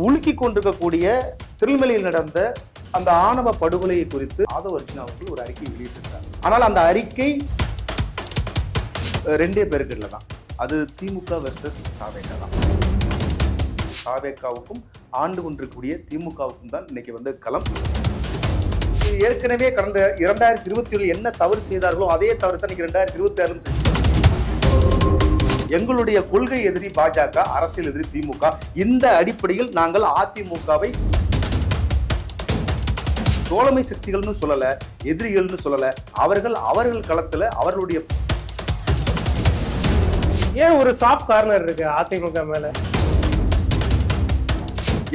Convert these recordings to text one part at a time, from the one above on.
உலுக்கி கொண்டிருக்கக்கூடிய திருநெல்வேலியில் நடந்த அந்த ஆணவ படுகொலையை குறித்து ஆதவ அர்ஜுனா அவர்கள் ஒரு அறிக்கை வெளியிட்டிருக்கிறார். ஆனால் அந்த அறிக்கை ரெண்டே பேருக்குல தான். அது திமுக வெர்சஸ் தாவேகா தான். தாவேகாவுக்கும் ஆண்டு கொண்டிருக்கக்கூடிய திமுகவுக்கும் தான் இன்னைக்கு வந்து களம். ஏற்கனவே கடந்த 2021 என்ன தவறு செய்தார்களோ அதே தவறு தான் 2026 செஞ்சு. எங்களுடைய கொள்கை எதிரி பாஜக, அரசியல் எதிரி திமுக. இந்த அடிப்படையில் நாங்கள் அதிமுகவை தோழமை சக்திகள்னு சொல்லல, எதிரிகள்னு சொல்லல. அவர்கள் களத்துல அவர்களுடைய ஏன் ஒரு சாஃப்ட் கார்னர் இருக்கு அதிமுக மேல?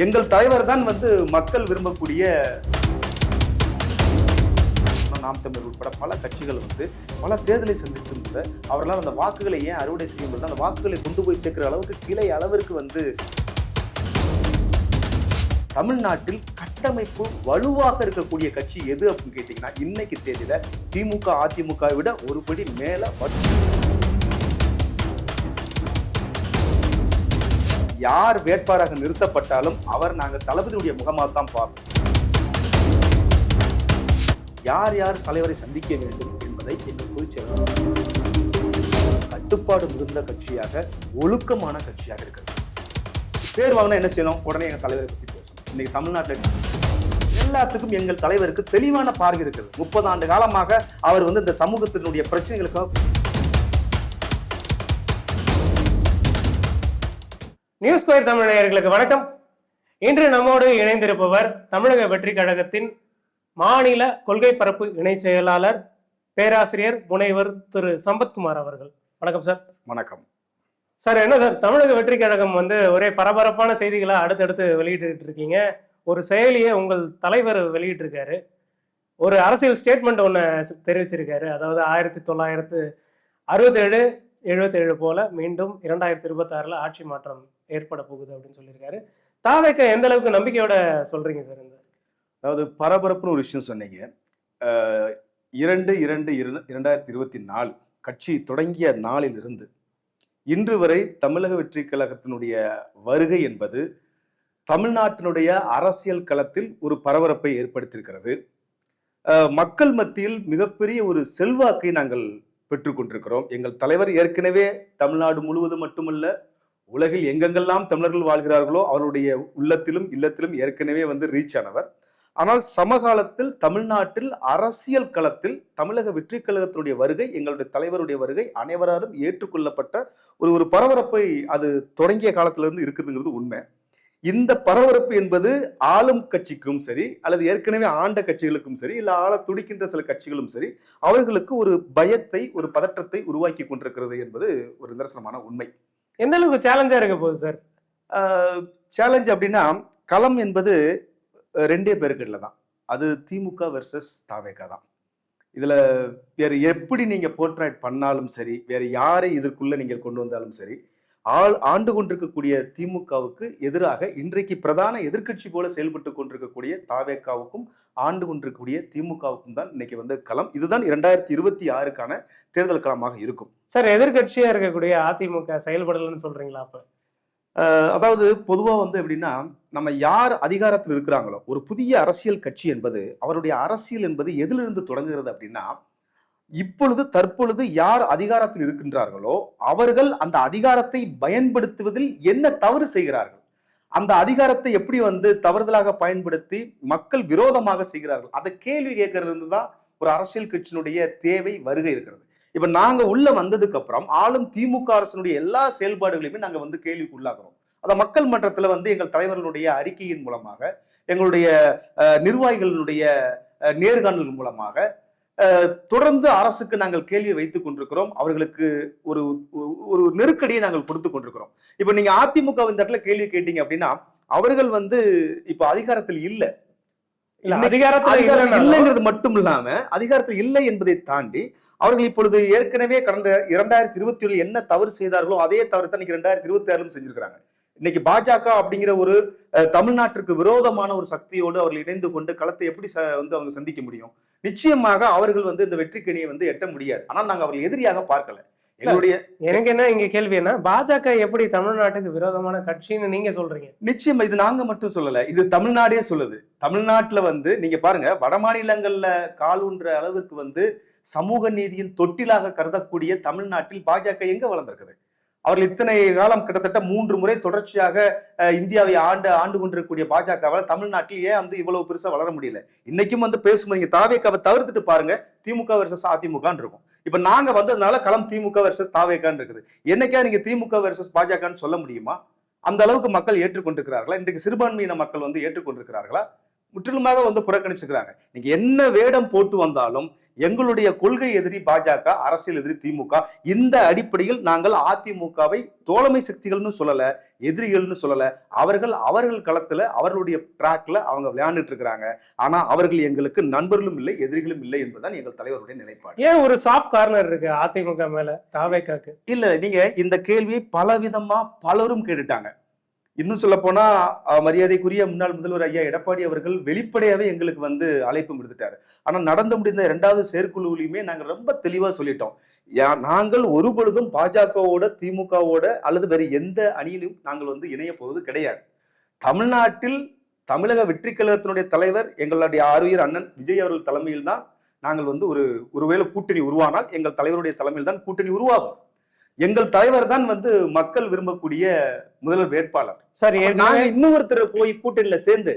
எங்கள் தலைவர் தான் வந்து மக்கள் விரும்பக்கூடிய நாம் தமிழர் உட்பட பல கட்சிகள் வந்து பல தேர்தலை சந்தித்து அவர்களால் அந்த வாக்குகளை ஏன் அறுவடை செய்யும்போது அந்த வாக்குகளை கொண்டு போய் சேர்க்கிற அளவுக்கு கிளை அளவிற்கு வந்து தமிழ்நாட்டில் கட்டமைப்பு வலுவாக இருக்கக்கூடிய கட்சி எது அப்படின்னு கேட்டீங்கன்னா இன்னைக்கு தேதியில திமுக அதிமுக விட ஒருபடி மேல. யார் வேட்பாளராக நிறுத்தப்பட்டாலும் அவர் நாங்கள் தளபதியுடைய முகமாக தான் பார்ப்போம். யார் யார் தலைவரை சந்திக்க வேண்டும் என்பதை எங்கள் பொதுச்செயலாளர் கட்டுப்பாடு மிகுந்த கட்சியாக, ஒழுக்கமான கட்சியாக இருக்கிறது. பேர் வாங்கினா என்ன செய்யணும்? உடனே எங்கள் தலைவரை பற்றி பேசணும். இன்னைக்கு தமிழ்நாட்டில் எல்லாத்துக்கும் எங்கள் தலைவருக்கு தெளிவான பார்வை இருக்கிறது. 30 ஆண்டு காலமாக அவர் வந்து இந்த சமூகத்தினுடைய பிரச்சனைகளுக்காக. நியூஸ் ஸ்கொயர் தமிழ் நேயர்களுக்கு வணக்கம். இன்று நம்மோடு இணைந்திருப்பவர் தமிழக வெற்றி கழகத்தின் மாநில கொள்கை பரப்பு இணை செயலாளர் பேராசிரியர் முனைவர் திரு சம்பத்குமார் அவர்கள். வணக்கம் சார். வணக்கம் சார். என்ன சார், தமிழக வெற்றி கழகம் வந்து ஒரே பரபரப்பான செய்திகளை அடுத்தடுத்து வெளியிட்டு இருக்கீங்க. ஒரு செயலியை உங்கள் தலைவர் வெளியிட்டு இருக்காரு. ஒரு அரசியல் ஸ்டேட்மெண்ட் ஒன்று தெரிவிச்சிருக்காரு. அதாவது 1967 77 போல மீண்டும் 2026 ஆட்சி மாற்றம் ஏற்பட போகுது அப்படின்னு சொல்லியிருக்காரு. தாவேகா எந்த அளவுக்கு நம்பிக்கையோட சொல்றீங்க சார்? இந்த அதாவது பரபரப்புன்னு ஒரு விஷயம் சொன்னீங்க. 2/2/2024 கட்சி தொடங்கிய நாளிலிருந்து இன்று வரை தமிழக வெற்றி கழகத்தினுடைய வருகை என்பது தமிழ்நாட்டினுடைய அரசியல் களத்தில் ஒரு பரபரப்பை ஏற்படுத்தியிருக்கிறது. மக்கள் மத்தியில் மிகப்பெரிய ஒரு செல்வாக்கை நாங்கள் பெற்றுக்கொண்டிருக்கிறோம். எங்கள் தலைவர் ஏற்கனவே தமிழ்நாடு முழுவதும் மட்டுமல்ல, உலகில் எங்கெங்கெல்லாம் தமிழர்கள் வாழ்கிறார்களோ அவருடைய உள்ளத்திலும் இல்லத்திலும் ஏற்கனவே வந்து ரீச் ஆனவர். ஆனால் சமகாலத்தில் தமிழ்நாட்டில் அரசியல் களத்தில் தமிழக வெற்றி கழகத்தினுடைய வருகை, எங்களுடைய தலைவருடைய வருகை அனைவராலும் ஏற்றுக்கொள்ளப்பட்ட ஒரு பரபரப்பை அது தொடங்கிய காலத்திலிருந்து இருக்குதுங்கிறது உண்மை. இந்த பரபரப்பு என்பது ஆளும் கட்சிக்கும் சரி, அல்லது ஏற்கனவே ஆண்ட கட்சிகளுக்கும் சரி, இல்ல ஆள துடிக்கின்ற சில கட்சிகளும் சரி, அவர்களுக்கு ஒரு பயத்தை, ஒரு பதற்றத்தை உருவாக்கி கொண்டிருக்கிறது என்பது ஒரு நிதர்சனமான உண்மை. எந்த அளவுக்கு சேலஞ்சா இருக்க போகுது சார்? சேலஞ்ச் அப்படின்னா களம் என்பது ரெண்டே பேருக்குல தான். அது திமுக வெர்சஸ் தாவேகா தான். இதுல வேற எப்படி நீங்க போர்ட்ரேட் பண்ணாலும் சரி, வேற யாரை இதற்குள்ள நீங்கள் கொண்டு வந்தாலும் சரி, ஆண்டு கொண்டிருக்கக்கூடிய திமுகவுக்கு எதிராக இன்றைக்கு பிரதான எதிர்க்கட்சி போல செயல்பட்டு கொண்டிருக்கக்கூடிய தாவேகாவுக்கும் ஆண்டு கொண்டிருக்கக்கூடிய திமுகவுக்கும் தான் இன்னைக்கு வந்து களம். இதுதான் 2026க்கான தேர்தல் களமாக இருக்கும். சார், எதிர்கட்சியா இருக்கக்கூடிய அதிமுக செயல்படலன்னு சொல்றீங்களா? அப்ப அதாவது பொதுவா வந்து எப்படின்னா, நம்ம யார் அதிகாரத்தில் இருக்கிறாங்களோ, ஒரு புதிய அரசியல் கட்சி என்பது அவருடைய அரசியல் என்பது எதிலிருந்து தொடங்குகிறது அப்படின்னா, தற்பொழுது யார் அதிகாரத்தில் இருக்கின்றார்களோ அவர்கள் அந்த அதிகாரத்தை பயன்படுத்துவதில் என்ன தவறு செய்கிறார்கள், அந்த அதிகாரத்தை எப்படி வந்து தவறுதலாக பயன்படுத்தி மக்கள் விரோதமாக செய்கிறார்கள், அதை கேள்வி கேட்கறது தான் ஒரு அரசியல் கட்சியினுடைய தேவை, வருகை இருக்கிறது. இப்ப நாங்க உள்ள வந்ததுக்கு அப்புறம் ஆளும் திமுக அரசினுடைய எல்லா செயல்பாடுகளையுமே நாங்க வந்து கேள்விக்கு உள்ளாகிறோம். அத மக்கள் மன்றத்துல வந்து எங்கள் தலைவர்களுடைய அறிக்கையின் மூலமாக, எங்களுடைய நிர்வாகிகளுடைய நேர்காணல் மூலமாக தொடர்ந்து அரசுக்கு நாங்கள் கேள்வி வைத்துக் கொண்டிருக்கிறோம். அவர்களுக்கு ஒரு ஒரு நெருக்கடியை நாங்கள் கொடுத்து கொண்டிருக்கிறோம். இப்ப நீங்க அதிமுக இந்த இடத்துல கேள்வி கேட்டீங்க அப்படின்னா, அவர்கள் வந்து இப்ப அதிகாரத்தில் இல்லை. அதிகாரத்தில் இல்லைங்கிறது மட்டும் இல்லாம, அதிகாரத்தில் இல்லை என்பதை தாண்டி அவர்கள் இப்பொழுது ஏற்கனவே கடந்த 2021 என்ன தவறு செய்தார்களோ அதே தவறு தான் 2026 செஞ்சிருக்கிறாங்க. இன்னைக்கு பாஜக அப்படிங்கிற ஒரு தமிழ்நாட்டிற்கு விரோதமான ஒரு சக்தியோடு அவர்கள் இணைந்து கொண்டு களத்தை எப்படி வந்து அவங்க சந்திக்க முடியும்? நிச்சயமாக அவர்கள் வந்து இந்த வெற்றிக்கணியை வந்து எட்ட முடியாது. ஆனால் நாங்கள் அவர்கள் எதிரியாக பார்க்கல. எங்களுடைய எனக்கு என்ன இங்க கேள்வி என்ன, பாஜக எப்படி தமிழ்நாட்டுக்கு விரோதமான கட்சின்னு நீங்க சொல்றீங்க? நிச்சயமா இது நாங்க மட்டும் சொல்லல, இது தமிழ்நாடே சொல்லுது. தமிழ்நாட்டுல நீங்க பாருங்க, வட மாநிலங்கள்ல காலூன்ற அளவுக்கு சமூக நீதியின் தொட்டிலாக கருதக்கூடிய தமிழ்நாட்டில் பாஜக எங்க வளர்ந்திருக்குது? அவர்கள் இத்தனை காலம் கிட்டத்தட்ட 3 முறை தொடர்ச்சியாக இந்தியாவை ஆண்டு கொண்டிருக்கக்கூடிய பாஜகவால் தமிழ்நாட்டில் ஏன் இவ்வளவு பெருசா வளர முடியல? இன்னைக்கும் பேசும்போது நீங்க தாவேக்காவை தவிர்த்துட்டு பாருங்க, திமுக வெர்சஸ் அதிமுகன்னு இருக்கும். இப்ப நாங்க வந்ததுனால களம் திமுக வெர்சஸ் தாவேக்கான்னு இருக்குது. என்னைக்கா நீங்க திமுக வெர்சஸ் பாஜகன்னு சொல்ல முடியுமா? அந்த அளவுக்கு மக்கள் ஏற்றுக்கொண்டிருக்கிறார்களா? இன்றைக்கு சிறுபான்மையின மக்கள் ஏற்றுக்கொண்டிருக்கிறார்களா? முற்றிலுமாக புறக்கணிச்சுக்கிறாங்க. நீங்க என்ன வேடம் போட்டு வந்தாலும் எங்களுடைய கொள்கை எதிரி பாஜக, அரசியல் எதிரி திமுக. இந்த அடிப்படையில் நாங்கள் அதிமுகவை தோழமை சக்திகள்னு சொல்லல, எதிரிகள்னு சொல்லல. அவர்கள் களத்துல அவர்களுடைய டிராக்ல அவங்க விளையாண்டுட்டு இருக்கிறாங்க. ஆனா அவர்கள் எங்களுக்கு நண்பர்களும் இல்லை, எதிரிகளும் இல்லை என்பதுதான் எங்கள் தலைவருடைய நிலைப்பாடு. ஏன் ஒரு சாஃப்ட் கார்னர் இருக்கு அதிமுக மேல தாவேக்காக்கு? இல்ல, நீங்க இந்த கேள்வியை பலவிதமா பலரும் கேட்டுட்டாங்க. இன்னும் சொல்ல போனா மரியாதைக்குரிய முன்னாள் முதல்வர் ஐயா எடப்பாடி அவர்கள் வெளிப்படையாவே எங்களுக்கு அழைப்பு விடுத்துட்டாரு. ஆனா நடந்து முடிந்த 2வது செயற்குழுவிலுமே நாங்க ரொம்ப தெளிவா சொல்லிட்டோம். நாங்கள் ஒரு பொழுதும் பாஜகவோட, திமுகவோட அல்லது வேற எந்த அணியிலும் நாங்கள் இணைய போவது கிடையாது. தமிழ்நாட்டில் தமிழக வெற்றி கழகத்தினுடைய தலைவர் எங்களுடைய ஆருயிர் அண்ணன் விஜய் அவர்கள் தலைமையில் தான் நாங்கள் ஒருவேளை கூட்டணி உருவானால் எங்கள் தலைவருடைய தலைமையில் தான் கூட்டணி உருவாகும். எங்கள் தலைவர் தான் மக்கள் விரும்பக்கூடிய முதல்வர் வேட்பாளர். சரி, நாங்க இன்னொருத்தர் போய் கூட்டணியில சேர்ந்து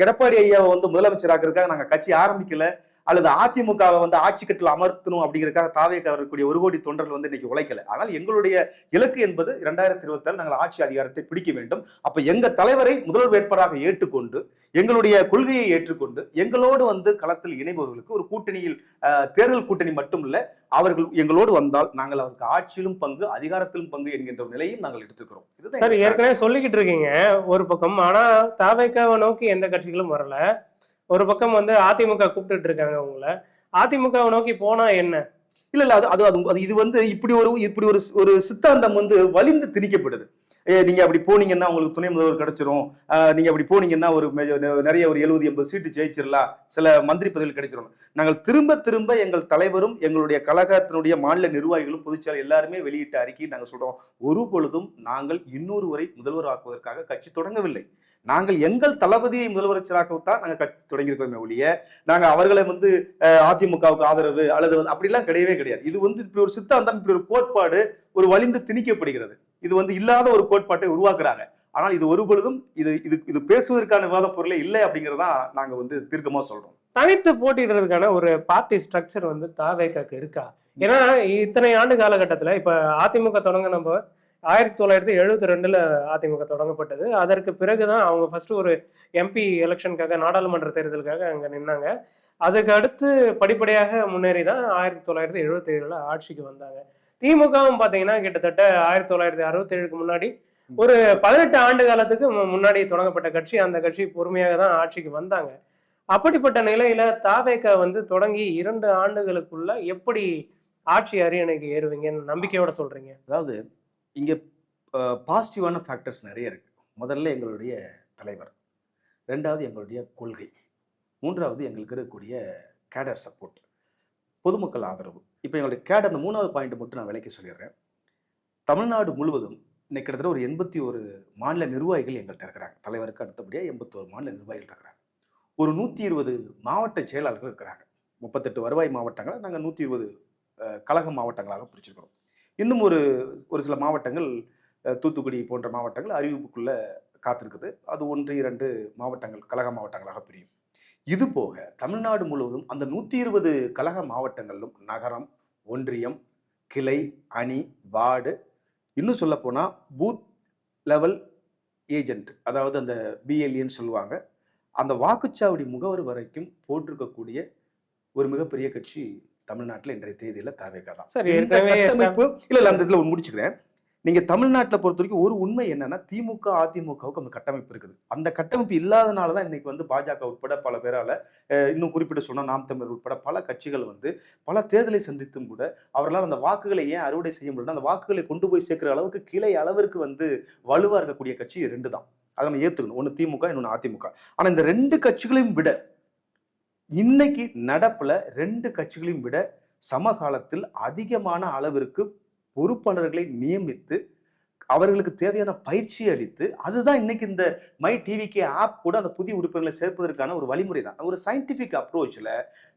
எடப்பாடி ஐயாவை முதலமைச்சர் ஆக்குறதுக்காக நாங்க கட்சி ஆரம்பிக்கல, அல்லது அதிமுகவை ஆட்சி கட்டில் அமர்த்தணும் அப்படிங்கிறதுக்காக தாவேக்கு வரக்கூடிய 1 கோடி தொண்டர்கள் இன்னைக்கு உழைக்கல. ஆனால் எங்களுடைய இலக்கு என்பது 2026 நாங்கள் ஆட்சி அதிகாரத்தை பிடிக்க வேண்டும். அப்ப எங்க தலைவரை முதல்வர் வேட்பாளராக ஏற்றுக்கொண்டு, எங்களுடைய கொள்கையை ஏற்றுக்கொண்டு, எங்களோடு களத்தில் இணைபவர்களுக்கு ஒரு கூட்டணியில் தேர்தல் கூட்டணி மட்டும் இல்ல, அவர்கள் எங்களோடு வந்தால் நாங்கள் அவருக்கு ஆட்சியிலும் பங்கு, அதிகாரத்திலும் பங்கு என்கின்ற நிலையும் நாங்கள் எடுத்துக்கிறோம். சரி, ஏற்கனவே சொல்லிக்கிட்டு இருக்கீங்க ஒரு பக்கம். ஆனா தாவேக்காவை நோக்கி எந்த கட்சிகளும் வரல. ஒரு பக்கம் அதிமுக கூப்பிட்டு இருக்காங்க உங்களை. அதிமுகவை நோக்கி போனா என்ன? இல்ல இது இப்படி ஒரு சித்தாந்தம் வலிந்து திணிக்கப்படுது. நீங்க அப்படி போனீங்கன்னா உங்களுக்கு துணை முதல்வர் கிடைச்சிரும், நீங்க அப்படி போனீங்கன்னா நிறைய 70-80 சீட்டு ஜெயிச்சிடலாம், சில மந்திரி பதவிகள் கிடைச்சிரும். நாங்கள் திரும்ப எங்கள் தலைவரும் எங்களுடைய கழகத்தினுடைய மாநில நிர்வாகிகளும் பொதுச்செயலாளர் எல்லாருமே வெளியிட்ட அறிக்கை நாங்க சொல்றோம், ஒரு பொழுதும் நாங்கள் இன்னொருவரை முதல்வர் ஆக்குவதற்காக கட்சி தொடங்கவில்லை. நாங்கள் எங்கள் தளபதியை முதலமைச்சராகத்தான் நாங்க கட்சி தொடங்கியிருக்கோமே ஒழிய, நாங்க அவர்களை அதிமுகவுக்கு ஆதரவு அல்லது அப்படிலாம் கிடையவே கிடையாது. இது இப்படி ஒரு சித்தாந்தம், இப்படி ஒரு கோட்பாடு ஒரு வலிந்து திணிக்கப்படுகிறது. இது இல்லாத ஒரு கோட்பாட்டை உருவாக்குறாங்க. ஆனால் இது ஒரு பொழுதும் இது பேசுவதற்கான விவாத பொருளே இல்லை அப்படிங்கிறதா நாங்க தீர்க்கமா சொல்றோம். தனித்து போட்டிடுறதுக்கான ஒரு பார்ட்டி ஸ்ட்ரக்சர் தாவேக்காக்கு இருக்கா? ஏன்னா இத்தனை ஆண்டு காலகட்டத்துல இப்ப அதிமுக தொடங்க நம்ம 1972 அதிமுக தொடங்கப்பட்டது. அதற்கு பிறகுதான் அவங்க ஃபர்ஸ்ட் ஒரு MP எலெக்ஷனுக்காக, நாடாளுமன்ற தேர்தலுக்காக அங்க நின்னாங்க. அதுக்கு அடுத்து படிப்படியாக முன்னேறி தான் 1977 ஆட்சிக்கு வந்தாங்க. திமுகவும் பாத்தீங்கன்னா கிட்டத்தட்ட 1967க்கு முன்னாடி ஒரு 18 ஆண்டு காலத்துக்கு முன்னாடி தொடங்கப்பட்ட கட்சி. அந்த கட்சி பொறுமையாக தான் ஆட்சிக்கு வந்தாங்க. அப்படிப்பட்ட நிலையில தாவேக்கா தொடங்கி 2 ஆண்டுகளுக்குள்ள எப்படி ஆட்சி அரியணைக்கு ஏறுவீங்கன்னு நம்பிக்கையோட சொல்றீங்க? அதாவது இங்க பாசிட்டிவான ஃபேக்டர்ஸ் நிறைய இருக்கு. முதல்ல எங்களுடைய தலைவர், 2வது எங்களுடைய கொள்கை, 3வது எங்களுக்கு இருக்கக்கூடிய கேடர் சப்போர்ட், பொதுமக்கள் ஆதரவு. இப்போ எங்களுடைய கேடர், அந்த 3வது பாயிண்ட் மட்டும் நான் விலைக்கு சொல்லிடுறேன். தமிழ்நாடு முழுவதும் இன்னைக்கு கிட்டத்தட்ட ஒரு 81 மாநில நிர்வாகிகள் எங்கள்கிட்ட இருக்கிறாங்க. தலைவருக்கு அடுத்தபடியாக 81 மாநில நிர்வாகிகள் இருக்கிறாங்க. ஒரு 120 மாவட்ட செயலாளர்கள் இருக்கிறாங்க. 38 வருவாய் மாவட்டங்களை நாங்கள் 120 கழக மாவட்டங்களாக பிரிச்சிருக்கிறோம். இன்னும் ஒரு சில மாவட்டங்கள், தூத்துக்குடி போன்ற மாவட்டங்கள் அறிவிப்புக்குள்ள காத்திருக்குது. அது 1, 2 மாவட்டங்கள் கழக மாவட்டங்களாக பிரியும். இது போக தமிழ்நாடு முழுவதும் அந்த 120 கழக மாவட்டங்களிலும் நகரம், ஒன்றியம், கிளை, அணி, வார்டு, இன்னும் சொல்ல போனா பூத் லெவல் ஏஜென்ட், அதாவது அந்த BLEன்னு சொல்லுவாங்க, அந்த வாக்குச்சாவடி முகவர் வரைக்கும் போட்டிருக்கக்கூடிய ஒரு மிகப்பெரிய கட்சி தமிழ்நாட்டில் இன்றைய தேதியில தாவேகா தான். சரி, இந்த கட்டமைப்பு இல்ல அந்த இதுல முடிச்சுக்கிறேன். நீங்க தமிழ்நாட்டில் பொறுத்த வரைக்கும் ஒரு உண்மை என்னன்னா, திமுக அதிமுகவுக்கு அந்த கட்டமைப்பு இருக்குது. அந்த கட்டமைப்பு இல்லாதனாலதான் இன்னைக்கு பாஜக உட்பட பல பேரால, இன்னும் குறிப்பிட்டு சொன்னா நாம் தமிழர் உட்பட பல கட்சிகள் பல தேர்தலை சந்தித்தும் கூட அவர்களால் அந்த வாக்குகளை ஏன் அறுவடை செய்ய முடியல, அந்த வாக்குகளை கொண்டு போய் சேர்க்கிற அளவுக்கு கிளை அளவிற்கு வலுவா இருக்கக்கூடிய கட்சி 2 தான். அதை நம்ம ஏத்துக்கணும். ஒன்னு திமுக, இன்னொன்னு அதிமுக. ஆனா இந்த 2 கட்சிகளையும் விட இன்னைக்கு நடப்புல 2 கட்சிகளையும் விட சமகாலத்தில் அதிகமான அளவிற்கு பொறுப்பாளர்களை நியமித்து அவர்களுக்கு தேவையான பயிற்சி அளித்து, அதுதான் இன்னைக்கு இந்த மை டிவிகே ஆப் கூட அந்த புதிய உறுப்பினர்களை சேர்ப்பதற்கான ஒரு வழிமுறை தான். ஒரு சயின்டிபிக் அப்ரோச்ல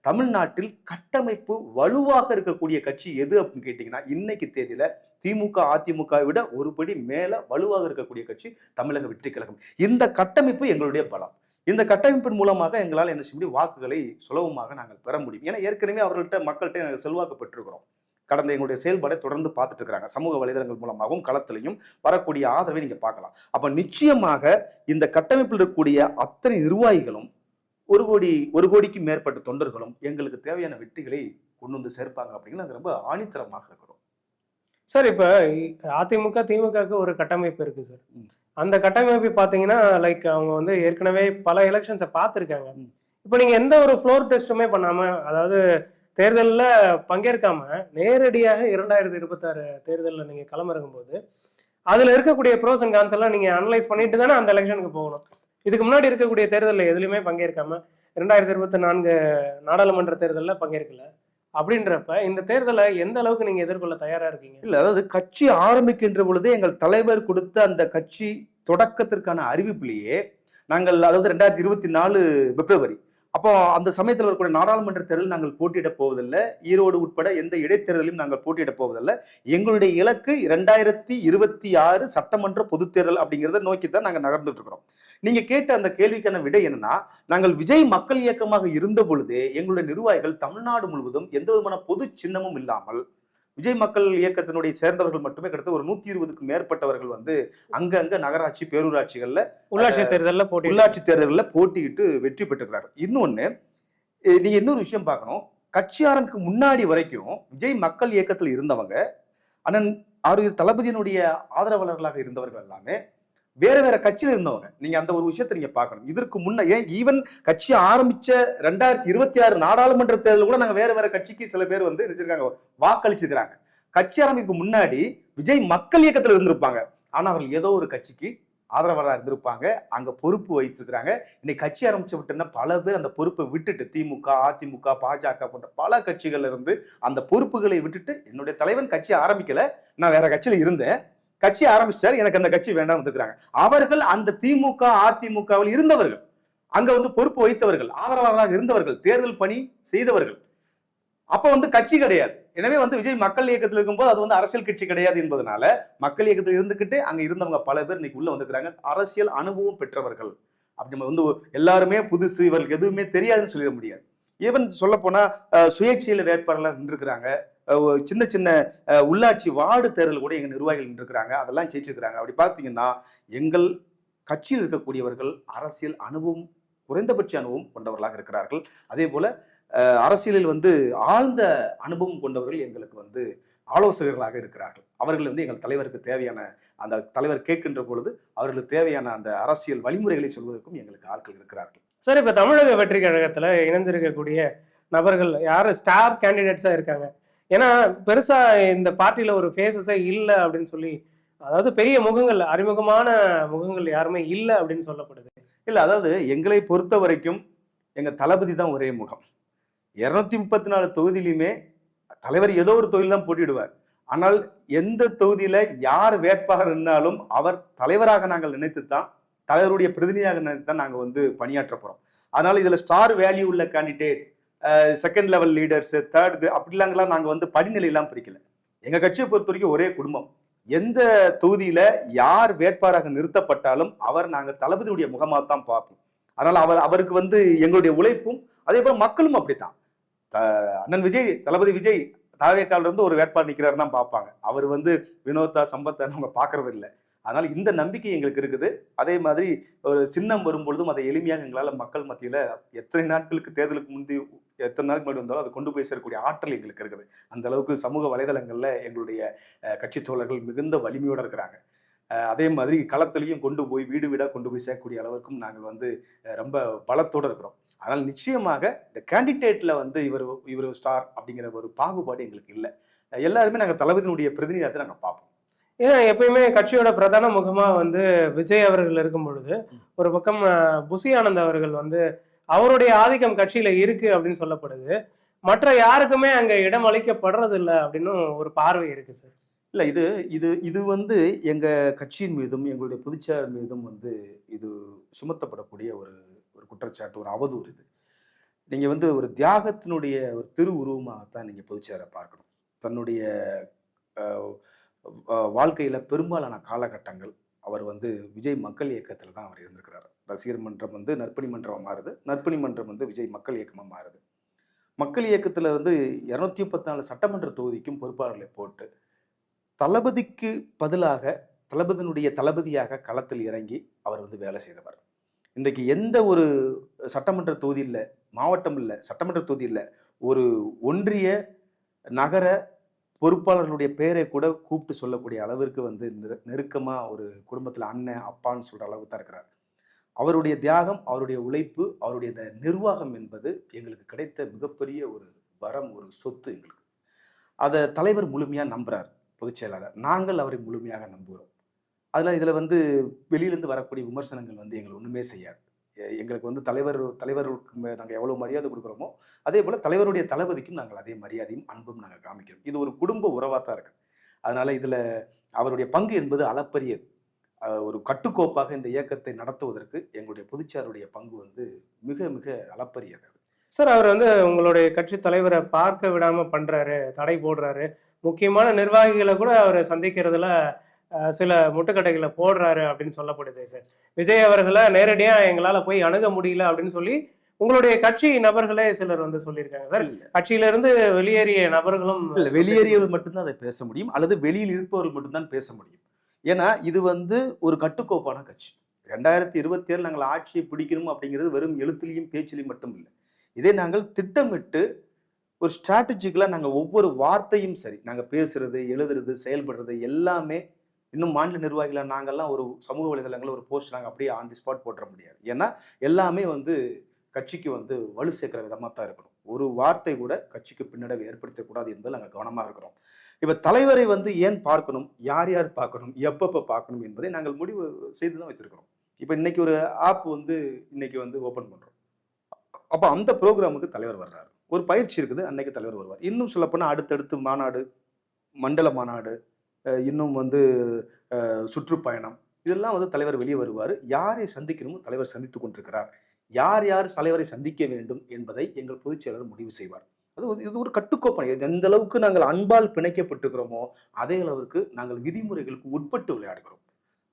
தமிழ்நாட்டில் கட்டமைப்பு வலுவாக இருக்கக்கூடிய கட்சி எது அப்படின்னு கேட்டீங்கன்னா, இன்னைக்கு தேதியில திமுக, அதிமுக விட ஒரு படி மேல வலுவாக இருக்கக்கூடிய கட்சி தமிழக வெற்றிக் கழகம். இந்த கட்டமைப்பு எங்களுடைய பலம். இந்த கட்டமைப்பின் மூலமாக எங்களால் என்ன செய்ய முடியும்? வாக்குகளை சுலபமாக நாங்கள் பெற முடியும். ஏன்னா ஏற்கனவே அவர்கள்ட்ட மக்கள்கிட்ட நாங்கள் செல்வாக்கு பெற்றிருக்கிறோம். கடந்த எங்களுடைய செயல்பாடை தொடர்ந்து பார்த்துட்டு இருக்கிறாங்க. சமூக வலைதளங்கள் மூலமாகவும் களத்திலையும் வரக்கூடிய ஆதரவை நீங்க பார்க்கலாம். அப்ப நிச்சயமாக இந்த கட்டமைப்பில் இருக்கக்கூடிய அத்தனை நிர்வாகிகளும் ஒரு கோடிக்கு மேற்பட்ட தொண்டர்களும் எங்களுக்கு தேவையான வெற்றிகளை கொண்டு வந்து சேர்ப்பாங்க அப்படிங்கிறது ரொம்ப ஆணித்தரமாக இருக்கிறோம். சார், இப்ப அதிமுக திமுகவுக்கு ஒரு கட்டமைப்பு இருக்கு சார். ம். அந்த கட்டமைப்பு பாத்தீங்கன்னா லைக் அவங்க வந்து ஏற்கனவே பல எலெக்ஷன்ஸை பார்த்துருக்காங்க. ம். இப்போ நீங்க எந்த ஒரு ஃப்ளோர் டெஸ்ட்டுமே பண்ணாம, அதாவது தேர்தலில் பங்கேற்காம நேரடியாக 2026 தேர்தலில் நீங்க களமிறங்கும் போது அதுல இருக்கக்கூடிய ப்ரோஸ் அண்ட் கான்ஸ் எல்லாம் நீங்க அனலைஸ் பண்ணிட்டு தானே அந்த எலெக்ஷனுக்கு போகணும். இதுக்கு முன்னாடி இருக்கக்கூடிய தேர்தலில் எதுலையுமே பங்கேற்காம 2024 நாடாளுமன்ற தேர்தலில் பங்கேற்கல. அப்படின்றப்ப இந்த தேர்தலை எந்த அளவுக்கு நீங்க எதிர்கொள்ள தயாரா இருக்கீங்க? இல்ல, அதாவது கட்சி ஆரம்பிக்கின்ற பொழுதே எங்கள் தலைவர் கொடுத்த அந்த கட்சி தொடக்கத்திற்கான அறிவிப்பிலேயே நாங்கள், அதாவது 2024 பிப்ரவரி, அப்போ அந்த சமயத்தில் வரக்கூடிய நாடாளுமன்ற தேர்தல் நாங்கள் போட்டியிடப் போவதில்லை. ஈரோடு உட்பட எந்த இடைத்தேர்தலையும் நாங்கள் போட்டியிடப் போவதில்லை. எங்களுடைய இலக்கு 2026 சட்டமன்ற பொதுத் தேர்தல் அப்படிங்கிறத நோக்கி தான் நாங்கள் நகர்ந்துட்டு இருக்கிறோம். நீங்க கேட்ட அந்த கேள்விக்கான விடை என்னன்னா, நாங்கள் விஜய் மக்கள் இயக்கமாக இருந்த பொழுதே எங்களுடைய நிர்வாகிகள் தமிழ்நாடு முழுவதும் எந்த விதமான பொது சின்னமும் இல்லாமல் விஜய் மக்கள் இயக்கத்தினுடைய சேர்ந்தவர்கள் மட்டுமே கிட்டத்தட்ட ஒரு 120க்கும் மேற்பட்டவர்கள் வந்து அங்கங்க நகராட்சி, பேரூராட்சிகள்ல உள்ளாட்சி தேர்தலில் போட்டியிட்டு வெற்றி பெற்றுக்கிறார்கள். இன்னொன்னு, நீங்க இன்னொரு விஷயம் பார்க்கணும். கட்சி ஆரம்பிக்கு முன்னாடி வரைக்கும் விஜய் மக்கள் இயக்கத்தில் இருந்தவங்க, அண்ணன் ஆரியர் தளபதியினுடைய ஆதரவாளர்களாக இருந்தவர்கள் எல்லாமே வேற வேற கட்சியில இருந்தவங்க. நீங்க அந்த ஒரு விஷயத்தை நீங்க பார்க்கணும். இதற்கு முன்ன ஏன் ஈவன் கட்சி ஆரம்பிச்ச 2026 நாடாளுமன்ற தேர்தல் கூட நாங்க வேற வேற கட்சிக்கு சில பேர் வந்து நினைச்சிருக்காங்க, வாக்களிச்சிருக்காங்க. கட்சி ஆரம்பிக்கு முன்னாடி விஜய் மக்கள் இயக்கத்தில் இருந்திருப்பாங்க. ஆனா அவர்கள் ஏதோ ஒரு கட்சிக்கு ஆதரவாளராக இருந்திருப்பாங்க, அங்க பொறுப்பு வைத்திருக்கிறாங்க. இன்னைக்கு கட்சி ஆரம்பிச்சு விட்டுன்னா பல பேர் அந்த பொறுப்பை விட்டுட்டு திமுக, அதிமுக, பாஜக போன்ற பல கட்சிகள்ல இருந்து அந்த பொறுப்புகளை விட்டுட்டு, என்னுடைய தலைவன் கட்சி ஆரம்பிக்கல, நான் வேற கட்சியில இருந்தேன், கட்சி ஆரம்பிச்சார், எனக்கு அந்த கட்சி வேண்டாம் இருக்கிறாங்க. அவர்கள் அந்த திமுக, அதிமுகவில் இருந்தவர்கள், அங்க வந்து பொறுப்பு வைத்தவர்கள், ஆதரவாளராக இருந்தவர்கள், தேர்தல் பணி செய்தவர்கள். அப்ப வந்து கட்சி கிடையாது. எனவே வந்து விஜய் மக்கள் இயக்கத்தில் இருக்கும்போது அது வந்து அரசியல் கட்சி கிடையாது என்பதனால மக்கள் இயக்கத்தில் இருந்துகிட்டு அங்க இருந்தவங்க பல பேர் இன்னைக்கு உள்ள வந்துக்கிறாங்க. அரசியல் அனுபவம் பெற்றவர்கள். அப்படி நம்ம வந்து எல்லாருமே புதுசு, இவர்களுக்கு எதுவுமே தெரியாதுன்னு சொல்லிட முடியாது. ஈவன் சொல்ல போனா சுயேட்சையில வேட்பாளர்கள் நின்றுக்கிறாங்க. சின்ன சின்ன உள்ளாட்சி வார்டு தேர்தல் கூட எங்க நிர்வாகிகள் நின்றுக்கிறாங்க, அதெல்லாம் ஜெயிச்சிருக்கிறாங்க. அப்படி பார்த்தீங்கன்னா எங்கள் கட்சியில் இருக்கக்கூடியவர்கள் அரசியல் அனுபவம், குறைந்தபட்ச அனுபவம் கொண்டவர்களாக இருக்கிறார்கள். அதே போல அரசியலில் வந்து ஆழ்ந்த அனுபவம் கொண்டவர்கள் எங்களுக்கு வந்து ஆலோசகர்களாக இருக்கிறார்கள். அவர்கள் வந்து எங்கள் தலைவருக்கு தேவையான, அந்த தலைவர் கேட்கின்ற பொழுது அவர்களுக்கு தேவையான அந்த அரசியல் வழிமுறைகளை சொல்வதற்கும் எங்களுக்கு ஆட்கள் இருக்கிறார்கள். சார், இப்ப தமிழக வெற்றி கழகத்துல இணைஞ்சிருக்கக்கூடிய நபர்கள் யாரு ஸ்டார் கேண்டிடேட்ஸா இருக்காங்க? ஏன்னா பெருசா இந்த பார்ட்டியில ஒரு ஃபேஸஸே இல்லை அப்படின்னு சொல்லி, அதாவது பெரிய முகங்கள், அறிமுகமான முகங்கள் யாருமே இல்லை அப்படின்னு சொல்லப்படுது. இல்ல, அதாவது எங்களை பொறுத்த வரைக்கும் எங்க தளபதி தான் ஒரே முகம். 234 தொகுதியிலுமே தலைவர் ஏதோ ஒரு தொகுதியில் தான் போட்டியிடுவார். ஆனால் எந்த தொகுதியில யார் வேட்பாளர் நின்னாலும் அவர் தலைவராக நாங்கள் நினைத்துத்தான், தலைவருடைய பிரதிநிதியாக நினைத்துத்தான் நாங்க வந்து பணியாற்ற போறோம். அதனால இதுல ஸ்டார் வேல்யூ உள்ள candidate, second level leaders, third அப்படிலாங்கலாம் நாங்க வந்து படிநிலையெல்லாம் பிரிக்கல. எங்க கட்சியை பொறுத்த வரைக்கும் ஒரே குடும்பம். எந்த தொகுதியில யார் வேட்பாளராக நிறுத்தப்பட்டாலும் அவர் நாங்க தளபதியுடைய முகமாக தான் பார்ப்போம். அதனால அவருக்கு வந்து எங்களுடைய உழைப்பும், அதே போல மக்களும் அப்படித்தான். அண்ணன் விஜய், தளபதி விஜய் தாவேக்கால இருந்து ஒரு வேட்பாளர் நிற்கிறாரு தான் பார்ப்பாங்க. அவர் வந்து வினோதா, சம்பத்தை அவங்க பார்க்கறது இல்லை. அதனால இந்த நம்பிக்கை எங்களுக்கு இருக்குது. அதே மாதிரி ஒரு சின்னம் வரும்பொழுதும் அதை எளிமையாக எங்களால் மக்கள் மத்தியில எத்தனை நாட்களுக்கு தேர்தலுக்கு முந்தி எத்தனை நாளுக்கு முன்னாடி வந்தாலும் அதை கொண்டு போய் சேரக்கூடிய ஆற்றல் எங்களுக்கு இருக்குது. அந்த அளவுக்கு சமூக வலைதளங்கள்ல எங்களுடைய கட்சி தோழர்கள் மிகுந்த வலிமையோட இருக்கிறாங்க. அதே மாதிரி களத்திலையும் கொண்டு போய் வீடு வீடாக கொண்டு போய் சேர்க்கக்கூடிய அளவுக்கும் நாங்கள் வந்து ரொம்ப பலத்தோடு இருக்கிறோம். அதனால் நிச்சயமாக இந்த கேண்டிடேட்ல வந்து இவர் ஸ்டார் அப்படிங்கிற ஒரு பாகுபாடு எங்களுக்கு இல்லை. எல்லாருமே நாங்கள் தளபதியினுடைய பிரதிநிதியாக நாங்கள் பார்ப்போம். ஏன்னா எப்பயுமே கட்சியோட பிரதான முகமா வந்து விஜய் அவர்கள் இருக்கும் பொழுது, ஒரு பக்கம் புசி ஆனந்த் அவர்கள் வந்து அவருடைய ஆதிக்கம் கட்சியில இருக்கு அப்படின்னு சொல்லப்படுது. மற்ற யாருக்குமே அங்க இடம் அளிக்கப்படுறது இல்லை அப்படின்னு ஒரு பார்வை இருக்கு சார். இல்ல இது இது இது வந்து எங்க கட்சியின் மீதும், எங்களுடைய பொதுச்செயலாளர் மீதும் வந்து இது சுமத்தப்படக்கூடிய ஒரு ஒரு குற்றச்சாட்டு, ஒரு அவதூறு இது. நீங்க வந்து ஒரு தியாகத்தினுடைய ஒரு திருவுருவமாகத்தான் நீங்க பொதுச்செயலர பார்க்கணும். தன்னுடைய அ வாழ்க்கையில பெரும்பாலான காலகட்டங்கள் அவர் வந்து விஜய் மக்கள் இயக்கத்தில தான் அவர் இருந்திருக்கிறாரு. ரசிகர் மன்றம் வந்து நற்பணி மன்றமா மாறுது. நற்பணி மன்றம் வந்து விஜய் மக்கள் இயக்கமா மாறுது. மக்கள் இயக்கத்தில வந்து 234 சட்டமன்ற தொகுதிக்கும் பொறுப்பாளர்களை போட்டு, தளபதிக்கு பதிலாக தளபதியினுடைய தளபதியாக களத்தில் இறங்கி அவர் வந்து வேலை செய்தவர். இன்றைக்கு எந்த ஒரு சட்டமன்ற தொகுதி இல்ல, மாவட்டம் இல்ல, சட்டமன்ற தொகுதி இல்ல, ஒரு ஒன்றிய, நகர பொறுப்பாளர்களுடைய பெயரை கூட கூப்பிட்டு சொல்லக்கூடிய அளவிற்கு வந்து நெருக்கமா ஒரு குடும்பத்தில அண்ணன், அப்பான்னு சொல்ற அளவுக்கு தான் இருக்கிறார். அவருடைய தியாகம், அவருடைய உழைப்பு, அவருடைய இந்த நிர்வாகம் என்பது எங்களுக்கு கிடைத்த மிகப்பெரிய ஒரு வரம், ஒரு சொத்து எங்களுக்கு. அத தலைவர் முழுமையா நம்புறார், பொதுச் செயலாளர். நாங்கள் அவரை முழுமையாக நம்புகிறோம். அதனால இதுல வந்து வெளியிலிருந்து வரக்கூடிய விமர்சனங்கள் வந்து எங்கள ஒண்ணுமே செய்யாது. எங்களுக்கு வந்து தலைவருக்கு நாங்க எவ்வளவு மரியாதை குடுக்குறோமோ, அதேபோல தலைவருடைய தளபதிக்கும் நாங்கள் அதே மரியாதையும், அன்பும் நாங்க காமிக்கிறோம். இது ஒரு குடும்ப உறவா தான் இருக்கு. அதனால இதுல அவருடைய பங்கு என்பது அளப்பரியது. ஒரு கட்டுக்கோப்பாக இந்த இயக்கத்தை நடத்துவதற்கு எங்களுடைய பொதுச்சாருடைய பங்கு வந்து மிக மிக அளப்பரியது. சார் அவர் வந்து உங்களுடைய கட்சி தலைவரை பார்க்க விடாம பண்றாரு, தடை போடுறாரு. முக்கியமான நிர்வாகிகளை கூட அவர் சந்திக்கிறதுல சில முட்டுக்கட்டைகளை போடுறாரு அப்படின்னு சொல்லப்படுது சார். விஜய் அவர்களை நேரடியா எங்களால போய் அணுக முடியல அப்படின்னு சொல்லி உங்களுடைய கட்சி நபர்களே சிலர் வந்து சொல்லியிருக்காங்க சார். இல்ல கட்சியில இருந்து வெளியேறிய நபர்களும் இல்ல வெளியேறியவர்கள் மட்டும்தான் அதை பேச முடியும், அல்லது வெளியில் இருப்பவர்கள் மட்டும்தான் பேச முடியும். ஏன்னா இது வந்து ஒரு கட்டுக்கோப்பான கட்சி. 2027 நாங்கள் ஆட்சியை பிடிக்கணும் அப்படிங்கிறது வெறும் எழுத்துலயும் பேச்சிலையும் மட்டும் இல்லை. இதை நாங்கள் திட்டமிட்டு ஒரு ஸ்ட்ராட்டஜிக்கலா நாங்க ஒவ்வொரு வார்த்தையும் சரி, நாங்க பேசுறது, எழுதுறது, செயல்படுறது எல்லாமே இன்னும் மாநில நிர்வாகிகளா நாங்கெல்லாம் ஒரு சமூக வலைதளங்கள்ல ஒரு போஸ்ட் நாங்க அப்படியே ஆன் தி ஸ்பாட் போட்டுற முடியாது. ஏன்னா எல்லாமே வந்து கட்சிக்கு வந்து வலு சேர்க்கிற விதமா தான் இருக்கணும். ஒரு வார்த்தை கூட கட்சிக்கு பின்னடைவு ஏற்படுத்தக்கூடாது என்பதில் நாங்க கவனமா இருக்கிறோம். இப்ப தலைவரை வந்து ஏன் பார்க்கணும், யார் யார் பார்க்கணும், எப்பப்ப பார்க்கணும் என்பதை நாங்கள் முடிவு செய்து தான் வச்சிருக்கிறோம். இப்ப இன்னைக்கு ஒரு ஆப் வந்து இன்னைக்கு வந்து ஓபன் பண்றோம். அப்ப அந்த ப்ரோகிராமுக்கு தலைவர் வர்றாரு. ஒரு பயிற்சி இருக்குது. அன்னைக்கு தலைவர் வருவார். இன்னும் சொல்லப்போனா அடுத்தடுத்து மாநாடு, மண்டல மாநாடு, இன்னும் வந்து சுற்றுப்பயணம் இதெல்லாம் வந்து தலைவர் வெளியே வருவாரு. யாரை சந்திக்கணுமோ தலைவர் சந்தித்துக் கொண்டிருக்கிறார். யார் யார் தலைவரை சந்திக்க வேண்டும் என்பதை எங்கள் பொதுச் செயலாளர் முடிவு செய்வார். இது ஒரு கட்டுக்கோப்பான எந்த அளவுக்கு நாங்கள் அன்பால் பிணைக்கப்பட்டிருக்கிறோமோ, அதே அளவுக்கு நாங்கள் விதிமுறைகளுக்கு உட்பட்டு விளையாடுகிறோம்.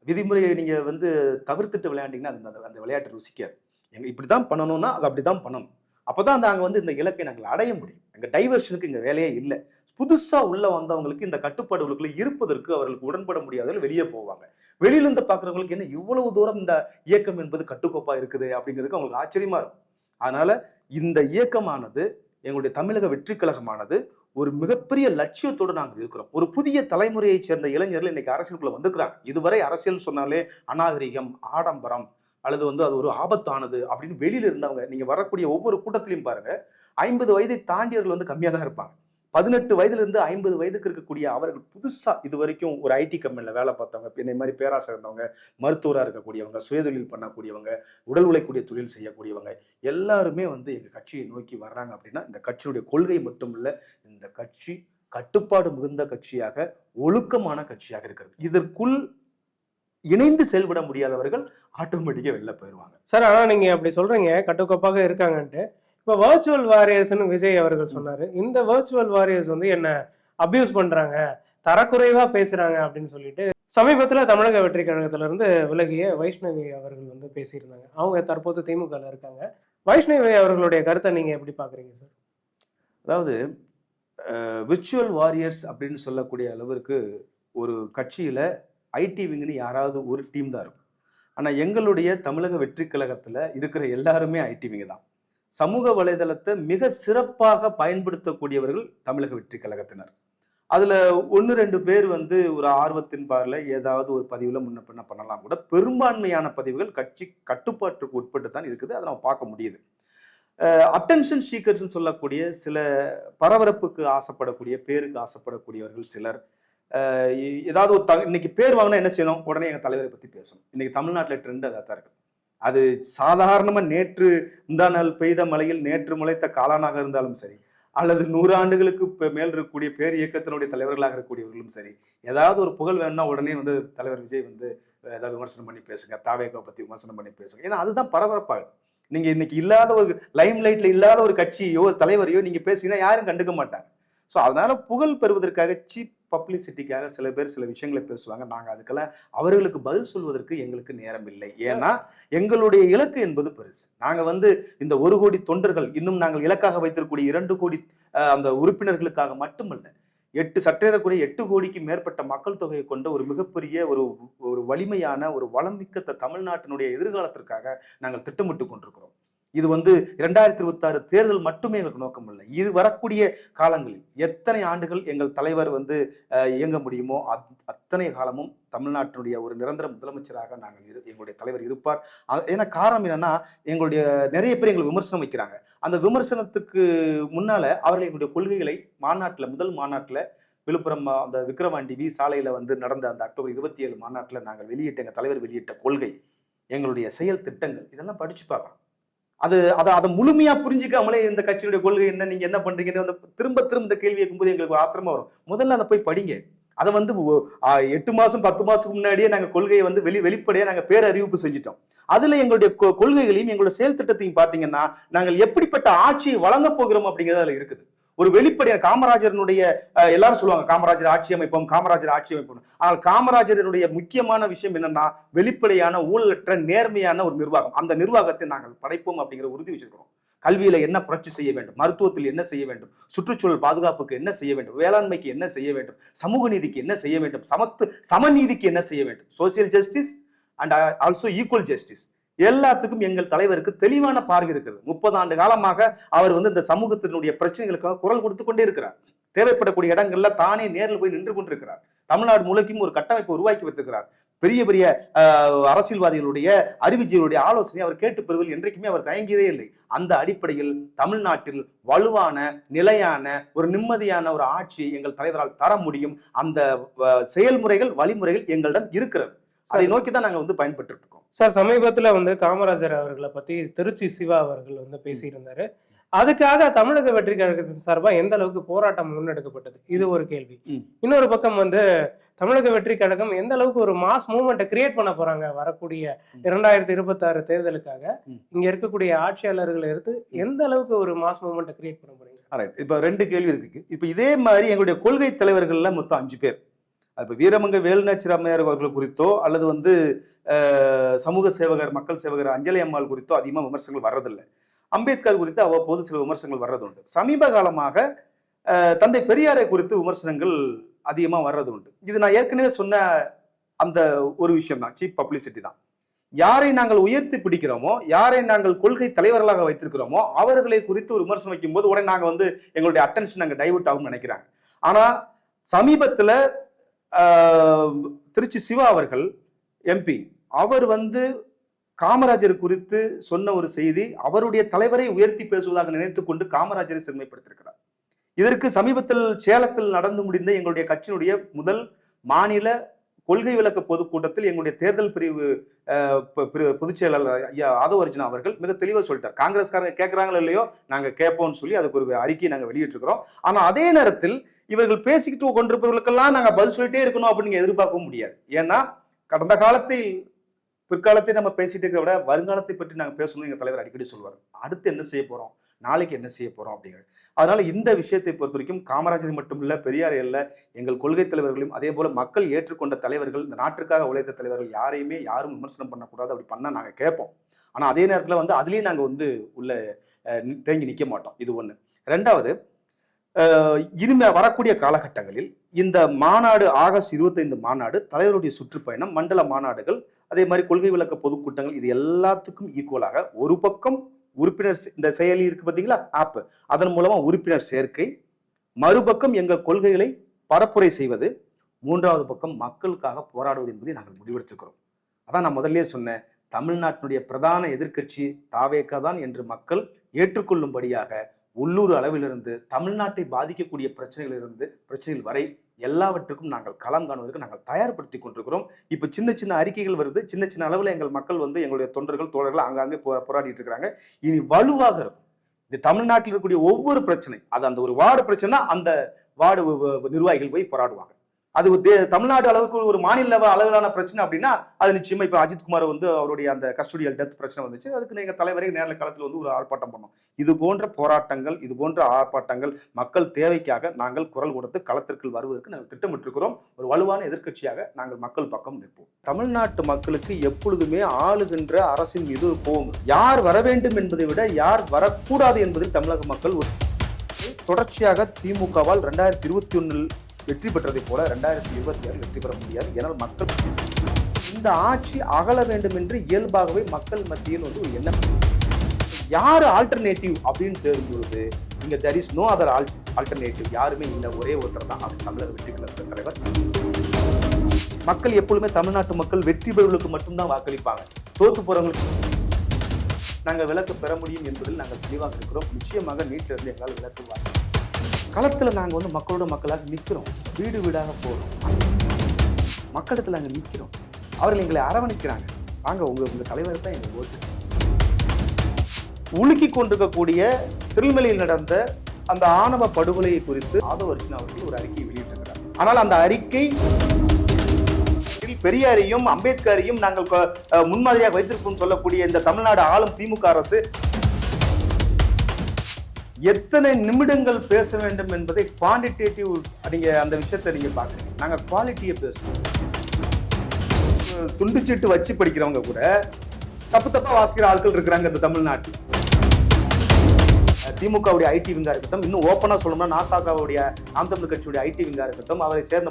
விதிமுறையை நீங்க வந்து தவிர்த்துட்டு விளையாண்டீங்கன்னா அந்த அந்த விளையாட்டு ருசிக்காது. இப்படிதான் பண்ணணும்னா அது அப்படிதான் பண்ணணும். அப்பதான் நாங்க வந்து இந்த இலக்கை நாங்கள் அடைய முடியும். எங்க டைவர்ஷனுக்கு இங்க வேலையே இல்ல. புதுசா உள்ள வந்தவங்களுக்கு இந்த கட்டுப்பாடுகளுக்குள்ள இருப்பதற்கு அவர்களுக்கு உடன்பட முடியாதவர்கள் வெளியே போவாங்க. வெளியில இருந்து பார்க்கிறவங்களுக்கு என்ன இவ்வளவு தூரம் இந்த இயக்கம் என்பது கட்டுக்கோப்பா இருக்குது அப்படிங்கிறதுக்கு அவங்களுக்கு ஆச்சரியமா இருக்கும். அதனால இந்த இயக்கமானது எங்களுடைய தமிழக வெற்றி கழகமானது ஒரு மிகப்பெரிய லட்சியத்தோடு நாங்கள் இருக்கிறோம். ஒரு புதிய தலைமுறையைச் சேர்ந்த இளைஞர்கள் இன்னைக்கு அரசியலுக்குள்ள வந்துக்கிறாங்க. இதுவரை அரசியல் சொன்னாலே அநாகரிகம், ஆடம்பரம் அல்லது வந்து அது ஒரு ஆபத்தானது அப்படின்னு வெளியில இருந்தவங்க நீங்க வரக்கூடிய ஒவ்வொரு கூட்டத்திலையும் பாருங்க 50 வயதை தாண்டியவர்கள் வந்து கம்மியா தான் இருப்பாங்க. 18 வயதுல இருந்து 50 வயதுக்கு இருக்கக்கூடிய அவர்கள் புதுசா இது வரைக்கும் ஒரு ஐடி கம்பெனில வேலை பார்த்தவங்க, என்னை மாதிரி பேராசிரியர் இருந்தவங்க, மருத்துவரா இருக்கக்கூடியவங்க, சுயதொழில் பண்ணக்கூடியவங்க, உடல் உழைக்கூடிய தொழில் செய்யக்கூடியவங்க எல்லாருமே வந்து எங்க கட்சியை நோக்கி வர்றாங்க அப்படின்னா இந்த கட்சியுடைய கொள்கை மட்டும் இல்ல, இந்த கட்சி கட்டுப்பாடு மிகுந்த கட்சியாக, ஒழுக்கமான கட்சியாக இருக்கிறது. இதற்குள் இணைந்து செயல்பட முடியாதவர்கள் ஆட்டோமேட்டிக்கா வெளில போயிருவாங்க. சார் ஆனா நீங்க அப்படி சொல்றீங்க கட்டுக்கோப்பாக இருக்காங்கன்ட்டு. இப்ப வர்ச்சுவல் வாரியர்ஸ்னு விஜய் அவர்கள் சொன்னாரு. இந்த வர்ச்சுவல் வாரியர்ஸ் வந்து என்ன அபியூஸ் பண்றாங்க, தரக்குறைவா பேசுறாங்க அப்படின்னு சொல்லிட்டு சமீபத்துல தமிழக வெற்றி கழகத்துல இருந்து விலகிய வைஷ்ணவி அவர்கள் வந்து பேசியிருந்தாங்க. அவங்க தற்போது திமுகல இருக்காங்க. வைஷ்ணவி அவர்களுடைய கருத்தை நீங்க எப்படி பாக்குறீங்க சார்? அதாவது விர்ச்சுவல் வாரியர்ஸ் அப்படின்னு சொல்லக்கூடிய அளவிற்கு ஒரு கட்சியில ஐடி விங்னு யாராவது ஒரு டீம் தான் இருக்கும். ஆனா எங்களுடைய தமிழக வெற்றி கழகத்துல இருக்கிற எல்லாருமே ஐடி விங் தான். சமூக வலைதளத்தை மிக சிறப்பாக பயன்படுத்தக்கூடியவர்கள் தமிழக வெற்றி கழகத்தினர். அதுல 1, 2 பேர் வந்து ஒரு ஆர்வத்தின் பார்ல ஏதாவது ஒரு பதிவுல முன்ன பின்ன பண்ணலாம் கூட. பெரும்பான்மையான பதிவுகள் கட்சி கட்டுப்பாட்டுக்கு உட்பட்டு தான் இருக்குது. அதை நம்ம பார்க்க முடியுது. அட்டென்ஷன் சீக்கர்ஸ்ன்னு சொல்லக்கூடிய சில பரபரப்புக்கு ஆசைப்படக்கூடிய, பேருக்கு ஆசைப்படக்கூடியவர்கள் சிலர். ஏதாவது ஒரு இன்னைக்கு பேர் வாங்கினா என்ன செய்யணும்? உடனே எங்க தலைவரை பத்தி பேசணும். இன்னைக்கு தமிழ்நாட்டுல ட்ரெண்ட் அதான் இருக்கு. அது சாதாரணமா நேற்று முந்தா நாள் பெய்த மழையில் நேற்று முளைத்த காளானாக இருந்தாலும் சரி, அல்லது 100 ஆண்டுகளுக்கு மேல் இருக்கக்கூடிய பேர் இயக்கத்தினுடைய தலைவர்களாக இருக்கக்கூடியவர்களும் சரி, ஏதாவது ஒரு புகழ் வேணும்னா உடனே வந்து தலைவர் விஜய் வந்து ஏதாவது விமர்சனம் பண்ணி பேசுங்க, தாவேகா பத்தி விமர்சனம் பண்ணி பேசுங்க. ஏன்னா அதுதான் பரபரப்பாகுது. நீங்க இன்னைக்கு இல்லாத ஒரு லைம் லைட்ல இல்லாத ஒரு கட்சியோ தலைவரையோ நீங்க பேசினா யாரும் கண்டுக்க மாட்டாங்க. ஸோ அதனால புகழ் பெறுவதற்காக சீப் பப்ளிசிட்டிக்காக சில பேர் சில விஷயங்களை பேசுவாங்க. நாங்க அதுக்கெல்லாம் அவர்களுக்கு பதில் சொல்வதற்கு எங்களுக்கு நேரம் இல்லை. ஏன்னா எங்களுடைய இலக்கு என்பது பெருசு. நாங்க வந்து இந்த 1 கோடி தொண்டர்கள் இன்னும் நாங்கள் இலக்காக வைத்திருக்கக்கூடிய 2 கோடி அந்த உறுப்பினர்களுக்காக மட்டுமல்ல. 8 சற்றேறக்குறைய 8 கோடிக்கு மேற்பட்ட மக்கள் தொகையை கொண்ட ஒரு மிகப்பெரிய ஒரு ஒரு வலிமையான ஒரு வளமிக்க தமிழ்நாட்டினுடைய எதிர்காலத்திற்காக நாங்கள் திட்டமிட்டு கொண்டிருக்கிறோம். இது வந்து 2026 தேர்தல் மட்டுமே எங்களுக்கு நோக்கம் இல்லை. இது வரக்கூடிய காலங்களில் எத்தனை ஆண்டுகள் எங்கள் தலைவர் வந்து இயங்க முடியுமோ அத்தனை காலமும் தமிழ்நாட்டினுடைய ஒரு நிரந்தர முதலமைச்சராக நாங்கள் எங்களுடைய தலைவர் இருப்பார். ஏன்னா காரணம் என்னன்னா, எங்களுடைய நிறைய பேர் எங்களுக்கு விமர்சனம் வைக்கிறாங்க. அந்த விமர்சனத்துக்கு முன்னால அவர்கள் எங்களுடைய கொள்கைகளை முதல் மாநாட்டில் விழுப்புரம் அந்த விக்கிரவாண்டி சாலையில வந்து நடந்த அந்த அக்டோபர் 27 மாநாட்டில் நாங்கள் எங்க தலைவர் வெளியிட்ட கொள்கை, எங்களுடைய செயல் திட்டங்கள் இதெல்லாம் படிச்சு பார்க்கலாம். அதை முழுமையா புரிஞ்சுக்காமலே இந்த கட்சியுடைய கொள்கை என்ன, நீங்க என்ன பண்றீங்கன்னு திரும்ப இந்த கேள்வி கேட்கும்போது எங்களுக்கு ஆத்திரமா வரும். முதல்ல அதை போய் படிங்க. அதை வந்து 8 மாசம் 10 மாசத்துக்கு முன்னாடியே நாங்க கொள்கையை வந்து வெளிப்படையா நாங்க பேரறிவிப்பு செஞ்சுட்டோம். அதுல எங்களுடைய கொள்கைகளையும் எங்களுடைய செயல் திட்டத்தையும் பாத்தீங்கன்னா, நாங்கள் எப்படிப்பட்ட ஆட்சியை வழங்க போகிறோம் அப்படிங்கிறது அதுல இருக்குது. ஒரு வெளிப்படையான காமராஜரனுடைய எல்லாரும் சொல்லுவாங்க காமராஜர் ஆட்சி அமைப்போம், காமராஜர் ஆட்சி அமைப்போம். ஆனால் காமராஜரனுடைய முக்கியமான விஷயம் என்னன்னா, வெளிப்படையான ஊழலற்ற நேர்மையான ஒரு நிர்வாகம். அந்த நிர்வாகத்தை நாங்கள் படைப்போம் அப்படிங்கிற உறுதி வச்சிருக்கிறோம். கல்வியில என்ன புரட்சி செய்ய வேண்டும், மருத்துவத்தில் என்ன செய்ய வேண்டும், சுற்றுச்சூழல் பாதுகாப்புக்கு என்ன செய்ய வேண்டும், வேளாண்மைக்கு என்ன செய்ய வேண்டும், சமூக நீதிக்கு என்ன செய்ய வேண்டும், சமநீதிக்கு என்ன செய்ய வேண்டும், social justice and also equal justice, எல்லாத்துக்கும் எங்கள் தலைவருக்கு தெளிவான பார்வை இருக்கிறது. 30 ஆண்டு காலமாக அவர் வந்து இந்த சமூகத்தினுடைய பிரச்சனைகளுக்காக குரல் கொடுத்து கொண்டே இருக்கிறார். தேவைப்படக்கூடிய இடங்கள்ல தானே நேரில் போய் நின்று கொண்டிருக்கிறார். தமிழ்நாடு முழுக்கும் ஒரு கட்டமைப்பு உருவாக்கி வைத்திருக்கிறார். பெரிய பெரிய அரசியல்வாதிகளுடைய அறிவிஜிகளுடைய ஆலோசனை அவர் கேட்டு பெறுவதில் என்றைக்குமே அவர் தயங்கியதே இல்லை. அந்த அடிப்படையில் தமிழ்நாட்டில் வலுவான நிலையான ஒரு நிம்மதியான ஒரு ஆட்சி எங்கள் தலைவரால் தர முடியும். அந்த செயல்முறைகள் வழிமுறைகள் எங்களிடம் இருக்கிறது. அதை நோக்கி தான் நாங்க வந்து பயன்பட்டு இருக்கோம். சார், சமீபத்துல வந்து காமராஜர் அவர்களை பத்தி திருச்சி சிவா அவர்கள் வந்து பேசியிருந்தாரு. அதுக்காக தமிழக வெற்றி கழகத்தின் சார்பா எந்த அளவுக்கு போராட்டம் முன்னெடுக்கப்பட்டது, இது ஒரு கேள்வி. இன்னொரு பக்கம் வந்து தமிழக வெற்றி கழகம் எந்த அளவுக்கு ஒரு மாஸ் மூவ்மெண்ட்டை கிரியேட் பண்ண போறாங்க வரக்கூடிய 2026 தேர்தலுக்காக, இங்க இருக்கக்கூடிய ஆட்சியாளர்களை எடுத்து எந்த அளவுக்கு ஒரு மாஸ் மூவ்மெண்ட்டை கிரியேட் பண்ண போறீங்க? இப்ப 2 கேள்வி இருக்கு. இப்ப இதே மாதிரி எங்களுடைய கொள்கை தலைவர்கள்ல மொத்தம் 5 பேர். இப்ப வீரமங்க வேலுநாச்சியார் அம்மையார் அவர்கள் குறித்தோ அல்லது வந்து சமூக சேவகர் மக்கள் சேவகர் அஞ்சலி அம்மாள் குறித்தோ அதிகமா விமர்சனங்கள் வர்றதில்லை. அம்பேத்கர் குறித்து அவ்வப்போது சில விமர்சனங்கள் வர்றது உண்டு. சமீப காலமாக தந்தை பெரியாரை குறித்து விமர்சனங்கள் அதிகமா வர்றது உண்டு. இது நான் ஏற்கனவே சொன்ன அந்த ஒரு விஷயம் தான், சீப் பப்ளிசிட்டி தான். யாரை நாங்கள் உயர்த்தி பிடிக்கிறோமோ, யாரை நாங்கள் கொள்கை தலைவர்களாக வைத்திருக்கிறோமோ அவர்களை குறித்து ஒரு விமர்சனம் வைக்கும் போது உடனே நாங்க வந்து எங்களுடைய அட்டென்ஷன் நாங்க டைவர்ட் ஆகும்னு நினைக்கிறாங்க. ஆனா சமீபத்துல திருச்சி சிவா அவர்கள் எம்பி அவர் வந்து காமராஜர் குறித்து சொன்ன ஒரு செய்தி, அவருடைய தலைவரை உயர்த்தி பேசுவதாக நினைத்துக் கொண்டு காமராஜரை சிறுமைப்படுத்திருக்கிறார். இதற்கு சமீபத்தில் சேலத்தில் நடந்து முடிந்த எங்களுடைய கட்சியினுடைய முதல் மாநில கொள்கை விளக்க பொதுக்கூட்டத்தில் எங்களுடைய தேர்தல் பிரிவு பொதுச் செயலாளர் ஐயா ஆதவ அர்ஜுனா அவர்கள் மிக தெளிவாக சொல்லிட்டார். காங்கிரஸ்காரங்க கேட்கிறாங்களோ இல்லையோ நாங்க கேட்போம்னு சொல்லி அதுக்கு ஒரு அறிக்கையை நாங்க வெளியிட்டிருக்கிறோம். ஆனா அதே நேரத்தில் இவர்கள் பேசிக்கிட்டு கொண்டிருப்பவர்களுக்கெல்லாம் நாங்க பதில் சொல்லிட்டே இருக்கணும் அப்படின்னு எதிர்பார்க்கவும் முடியாது. ஏன்னா கடந்த காலத்தில் பிற்காலத்தை நம்ம பேசிட்டு இருக்கிற விட வருங்காலத்தை பற்றி நாங்கள் பேசணும் எங்க தலைவர் அடிக்கடி சொல்வார். அடுத்து என்ன செய்ய போறோம், நாளைக்கு என்ன செய்ய போறோம் அப்படிங்கிறது. அதனால இந்த விஷயத்தை பொறுத்த வரைக்கும் காமராஜர் மட்டும் இல்ல, பெரியார் இல்ல, எங்கள் கொள்கை தலைவர்களையும் அதே போல மக்கள் ஏற்றுக்கொண்ட தலைவர்கள், இந்த நாட்டிற்காக உழைத்த தலைவர்கள் யாரும் விமர்சனம் பண்ணக்கூடாது. அப்படி பண்ணா நாங்க கேட்போம். ஆனா அதே நேரத்துல வந்து அதுலயும் நாங்க வந்து உள்ள தேங்கி நிக்க மாட்டோம். இது ஒண்ணு. 2வது, இனிமே வரக்கூடிய காலகட்டங்களில் இந்த மாநாடு ஆகஸ்ட் 25 மாநாடு, தலைவருடைய சுற்றுப்பயணம், மண்டல மாநாடுகள், அதே மாதிரி கொள்கை விளக்க பொதுக்கூட்டங்கள், இது எல்லாத்துக்கும் ஈக்குவலாக ஒரு பக்கம் உறுப்பினர் இந்த செயலி இருக்கு பார்த்தீங்களா, ஆப், அதன் மூலமா உறுப்பினர் சேர்க்கை, மறுபக்கம் எங்கள் கொள்கைகளை பரப்புரை செய்வது, 3வது பக்கம் மக்களுக்காக போராடுவது என்பதை நாங்கள் முடிவெடுத்திருக்கிறோம். அதான் நான் முதல்லயே சொன்னேன், தமிழ்நாட்டினுடைய பிரதான எதிர்க்கட்சி தாவேகா தான் என்று மக்கள் ஏற்றுக்கொள்ளும்படியாக உள்ளூர் அளவிலிருந்து தமிழ்நாட்டை பாதிக்கக்கூடிய பிரச்சனைகள் வரை எல்லாவற்றுக்கும் நாங்கள் களம் காணுவதற்கு நாங்கள் தயார்படுத்தி கொண்டிருக்கிறோம். இப்ப சின்ன சின்ன அறிக்கைகள் வருது, சின்ன சின்ன அளவில் எங்கள் மக்கள் வந்து எங்களுடைய தொண்டர்கள் தோழர்கள் ஆங்காங்கே போராடிட்டு இருக்கிறாங்க. இனி வலுவாக இருக்கும். இந்த தமிழ்நாட்டில் இருக்கக்கூடிய ஒவ்வொரு பிரச்சனை, அது அந்த ஒரு வார்டு பிரச்சனை, அந்த வார்டு நிர்வாகிகள் போய் போராடுவாங்க. அது தமிழ்நாடு அளவுக்கு ஒரு மாநில அளவிலான பிரச்சனை அப்படின்னா அது நிச்சயமா இப்ப அஜித்குமார் அவருடைய அந்த கஸ்டோடியல் டெத் பிரச்சனை வந்துச்சு. அதுக்கு நீங்க தலைவரை நேரில் களத்தில் ஒரு ஆர்ப்பாட்டம் பண்ணோம். இது போன்ற போராட்டங்கள், இது போன்ற ஆர்ப்பாட்டங்கள் மக்கள் தேவைக்காக நாங்கள் குரல் கொடுத்து களத்திற்கு வருவதற்கு நாங்கள் திட்டமிட்டிருக்கிறோம். ஒரு வலுவான எதிர்க்கட்சியாக நாங்கள் மக்கள் பக்கம் நிற்போம். தமிழ்நாட்டு மக்களுக்கு எப்பொழுதுமே ஆளுகின்ற அரசின் மீது ஒரு கோபம். யார் வர வேண்டும் என்பதை விட யார் வரக்கூடாது என்பதில் தமிழக மக்கள் தொடர்ச்சியாக திமுகவால் 2021 வெற்றி பெற்றதை போல 2026 வெற்றி பெற முடியாது. ஏனால் மக்கள் இந்த ஆட்சி அகல வேண்டும் என்று இயல்பாகவே மக்கள் மத்தியில் ஒரு எண்ணம். யாரு ஆல்டர்னேட்டிவ் அப்படின்னு தெரிஞ்சது, இங்க there is no other alternative. யாருமே இல்லை, ஒரே ஒருத்தர் தான், அது தமிழக வெற்றி கழக தலைவர். மக்கள் எப்பொழுதுமே தமிழ்நாட்டு மக்கள் வெற்றி பெறுவர்களுக்கு மட்டும்தான் வாக்களிப்பாங்க. தோத்து போறவங்களுக்கு நாங்கள் விலக்கு பெற முடியும் என்பதில் நாங்கள் தெளிவாக இருக்கிறோம். நிச்சயமாக நீட்டில இருந்து எங்களால் விலக்கு வாங்க. களத்துல நாங்க மக்களோட மக்களாக நிற்கிறோம். வீடு வீடாக போறோம். மக்களிடத்துல நாங்க நிற்கிறோம். அவர்கள் எங்களை அரவணைக்கிறாங்க. வாங்க, உங்க தலைவர் தான் எங்க ஓட்டு. உலுக்கி கொண்டிருக்கக்கூடிய திருநெல்வேலியில் நடந்த அந்த ஆணவ படுகொலையை குறித்து ஆதவ அர்ஜுனா அவர்கள் ஒரு அறிக்கை வெளியிட்டிருக்கிறார். ஆனால் அந்த அறிக்கை பெரியாரையும் அம்பேத்கரையும் நாங்கள் முன்மாதிரியாக வைத்திருப்போம் சொல்லக்கூடிய இந்த தமிழ்நாடு ஆளும் திமுக அரசு எத்தனை நிமிடங்கள் பேச வேண்டும் என்பதை குவான்டிடேட்டிவ், நீங்க அந்த விஷயத்தை நீங்க பாக்குறீங்க. நாங்க குவாலிட்டியை பேசுறோம். துண்டுச்சீட்டு வச்சு படிக்கிறவங்க கூட தப்பா வாசிக்கிற ஆட்கள் இருக்கிறாங்க இந்த தமிழ்நாட்டில். திமுகவுடைய ஐடி விங்கா இருக்கட்டும், இன்னும் ஓப்பனா சொல்லணும்னா நாசாகாவுடைய நாம் தமிழ் கட்சியுடைய ஐடி விங்கா இருக்கட்டும், அவரை சேர்ந்த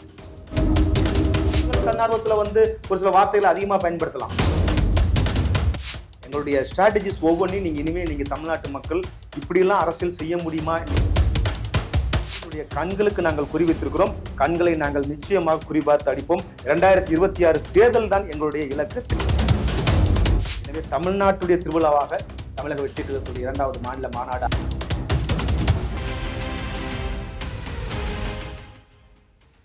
தன்னார்வத்துல ஒரு சில வார்த்தைகளை அதிகமா பயன்படுத்தலாம். எங்களுடைய ஸ்ட்ராட்டஜிஸ் ஒவ்வொன்றையும் இனிமே தமிழ்நாட்டு மக்கள் இப்படியெல்லாம் அரசியல் செய்ய முடியுமா? எங்களுடைய கண்களுக்கு நாங்கள் குறிவைத்திருக்கிறோம். கண்களை நாங்கள் நிச்சயமாக குறிபார்த்து அடிப்போம். 2026 தேர்தல் தான் எங்களுடைய இலக்கு. எனவே தமிழ்நாட்டுடைய திருவிழாவாக தமிழக வெற்றி கழகத்துடைய 2வது மாநில மாநாடு